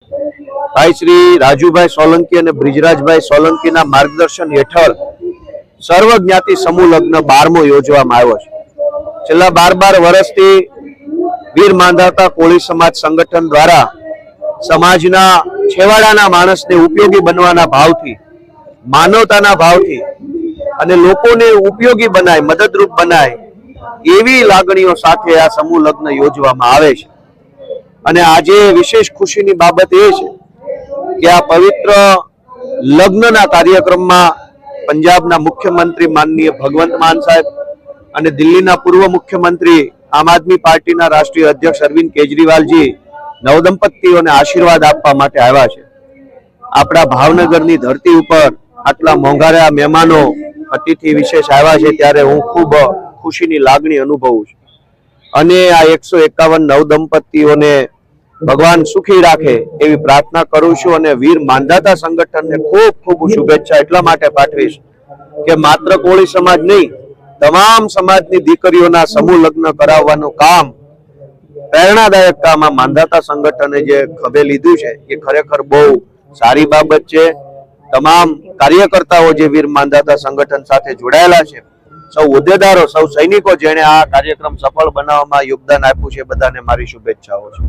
ભાઈ શ્રી રાજુભાઈ સોલંકી અને બ્રિજરાજભાઈ સોલંકીના માર્ગદર્શન હેઠળ સર્વ જ્ઞાતિ સમૂહ લગ્ન 12મો યોજવામાં આવ્યો છે। છેલ્લા 12 વર્ષથી વીર માંધાતા કોળી સમાજ સંગઠન દ્વારા સમાજના છેવાડાના માણસને ઉપયોગી બનવાના ભાવથી, માનવતાના ભાવથી અને લોકોને ઉપયોગી બનાય, મદદરૂપ બનાય એવી લાગણીઓ સાથે આ સમૂહ લગ્ન યોજવામાં આવે છે। અને આજે વિશેષ ખુશીની બાબત એ છે કે આ પવિત્ર લગ્નના કાર્યક્રમમાં પંજાબના મુખ્યમંત્રી માનનીય ભગવંત માન સાહેબ અને દિલ્હીના પૂર્વ મુખ્યમંત્રી આમ આદમી પાર્ટીના રાષ્ટ્રીય અધ્યક્ષ અરવિંદ કેજરીવાલજી નવદંપતિઓને આશીર્વાદ આપવા માટે આવ્યા છે। આપણા ભાવનગરની ધરતી ઉપર આટલા મોંઘારા મહેમાનો અતિથિ વિશેષ આવ્યા છે ત્યારે હું ખૂબ ખુશીની લાગણી અનુભવું છું અને આ 151 નવદંપતિઓને ભગવાન સુખી રાખે એવી પ્રાર્થના કરું છું અને વીર માંધાતા સંગઠનને ખૂબ ખૂબ શુભેચ્છા એટલા માટે પાઠવીશ કે માત્ર કોળી સમાજ નહીં, તમામ સમાજની દીકરીઓના સમૂહ લગ્ન કરાવવાનું કામ, પ્રેરણાદાયક કામ આ માંધાતા સંગઠને જે ખભે લીધું છે એ ખરેખર બહુ સારી બાબત છે। તમામ કાર્યકર્તાઓ જે વીર માંધાતા સંગઠન સાથે જોડાયેલા છે, સૌ હોદ્દેદારો, સૌ સૈનિકો જેણે આ કાર્યક્રમ સફળ બનાવવામાં યોગદાન આપ્યું છે, બધાને મારી શુભેચ્છાઓ છે।